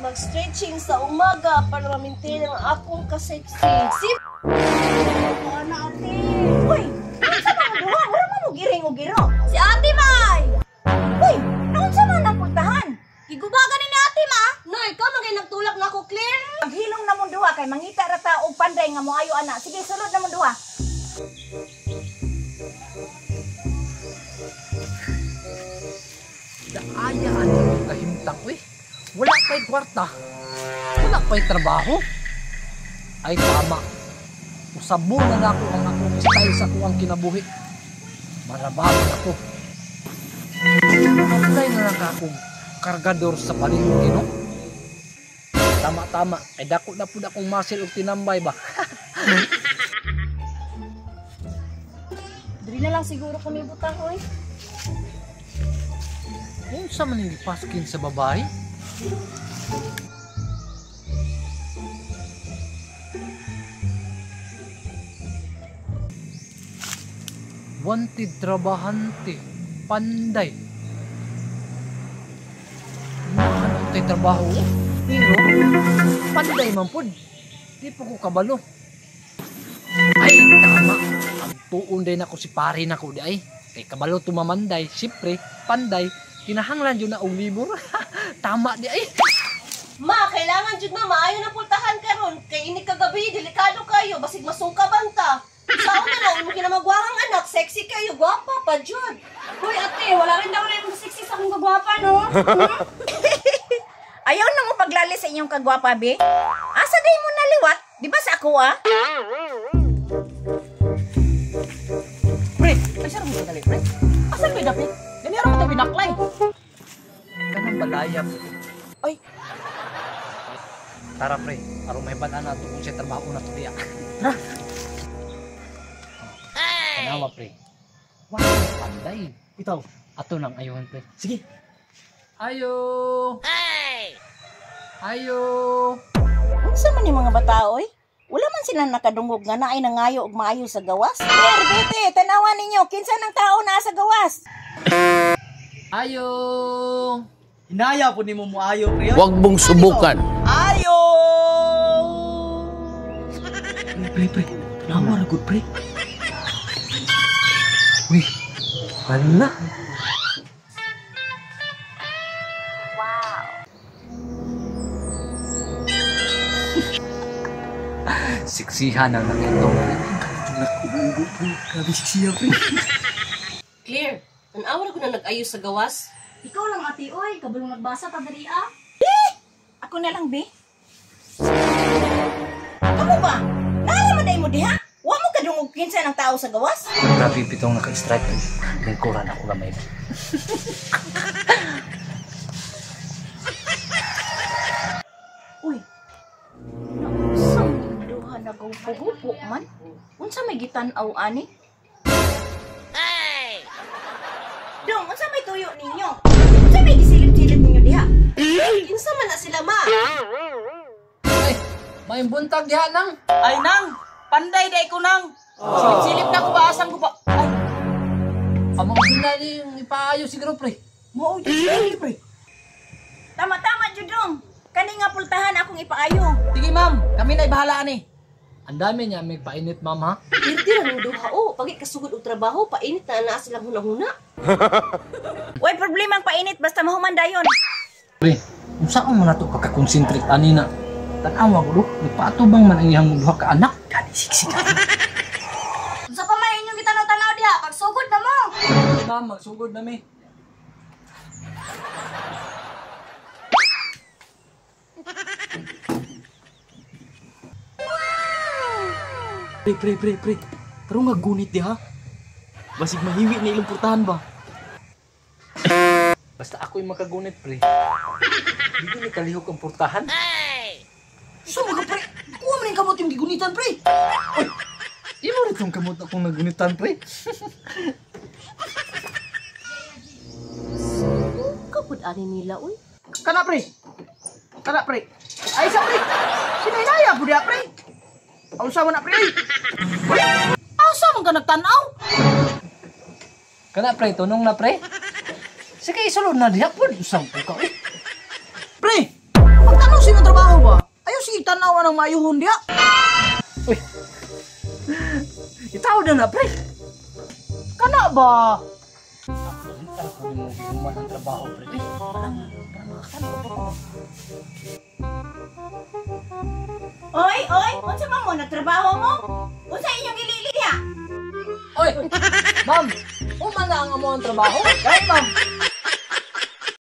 Mag-stretching sa umaga para ma-maintain ang akong ka-sexy. Sip! Ano na ate? Uy! Ano sa mga duha? Wala mo giring o giro? Si Ate May! Uy! Noon sa mga napultahan? Gigubagan ni Ate Ma! No, ikaw magay nagtulak na ako, Claire. Paghilong na mong duha kay mangita rata og panday nga mo ayo ana. Sige, sulod na mong duha. Daayaan yung kahimtang, uy. Wala pa'y kwarta. Wala pa'y trabaho. Ay tama. Usabo na ako ang akong style sa kuwang kinabuhi. Marabahan ako. Apply na lang akong kargador sa palingki, no? Tama-tama. Ay dako na po na akong muscle o tinambay ba? Dili na lang siguro kung ibutang oy. Kung sa manili paskin sa babae? Wanted trabahante, panday. Ano tayo trabaho? Pero, panday man po. Di po ko kabalo. Ay, tama. Ang tuon din ako si pare na ko di ay. Kay kabalo tumamanday. Siyempre, panday. Kinahanglan yun na og libur. Tama di ay. Ma, kailangan jud ma maayo na pultahan karon kay ini kagabi delikado kayo basig masungkaban ta. Sao na lang mo kinamagwarang anak, sexy kayo, gwapa pa jud. Hoy ate, wala rin daw na yung sexy sa akong kagwapa, no? Ayaw na mo paglali sa inyong kagwapa, be? Asa day mo naliwat? Di ba sa ako, ah? Pre, ay sarang mo dali, pre. Asan may dapit? Ganyan mo ito binaklay. Ganang balayap. Ay, Tara pre, aron may banan na ito kung siya trabaho na ito diya. ha? Kanawa pre. Wala panday. Ito, ato nang ayuhan pre. Sige. Ayo! Hey! Ayo! Unsa man yung mga bata, oy? Wala man silang nakadungog nga naay nangayo og maayo sa gawas. Pero, bete, tanawan ninyo, kinsa ng tao na sa gawas? Ayo! Hinaya po ni mo muayo, pre. Huwag mong subukan. Ayo! Pre. Tanawa ra gud, pre. Uy! Hala! Siksihan ang nakito. Grabe siya, pre. Claire, an-awra ko na nag-ayos sa gawas. Ikaw lang ate, oy, kabulong nagbasa pa dali ah. Ako na lang, be. Kamu ba? Naalaman day mo diha? Wa mo kadungog kinsa ng tao sa gawas? Grabe pitong naka-strike. Lingkuran ako gamay. Uy. Nausang duha nagaw-pugupo man. Unsa may gitan-aw ani? Hey! Dong, unsa may tuyo ninyo? Unsa may gisilip-silip ninyo diha? Kinsa man na sila ma? Ay! May buntag diha nang! Ay, nang! Panday day ko, nang! Silip-silip na ko ba? Asan ko ba? Ay, Amang ginali yung ipaayos siguro pre. mao di, pre. Tama-tama, Judong. Kani nga pultahan akong ipaayo. Sige, ma'am. Kami na'y bahala ani. Ang dami niya may painit ma'am ha. Pirti ra mo duha o, pagi kasugod og trabaho, painit na naa silang hunahuna. Way problema ang painit basta mahumandayon. Pre, kung saan mo na ito kakakonsentrate ani na? Tanawa ko do, nagpaatubang man ang iyang duha ka anak. Gani siksik ka. Unsa pa may inyong gitanaw-tanaw diha? Pagsugod na mo. Ma'am, magsugod na mi. Pre. Pero nga gunit di, ha? Basig mahiwi na ilang purtahan ba? Basta ako'y makagunit pre. Hindi ni kalihok ang portahan. So, mga pre. Kuha man yung kamot yung gigunitan, pre. Imo rin itong kamot akong nagunitan pre. Kapud ani nila uy. Kana, pre. Ay, isa, pre. Sinayaya po diya, pre. Asa mo na, pre. Asa man ka nagtanaw? Kana pre, tunong na pre. Sige, isulod na diha po. Usang po ka eh. ng mayuhon diya. Itaw na na, pre. Kana ba? Para ko mo gumawa ng trabaho, pre. Ay, parang makakano ko. Oy, unsa man mo nagtrabaho mo? Unsa inyong gililiya? Oy, ma'am, umana ang amo ang trabaho. Kaya ma'am,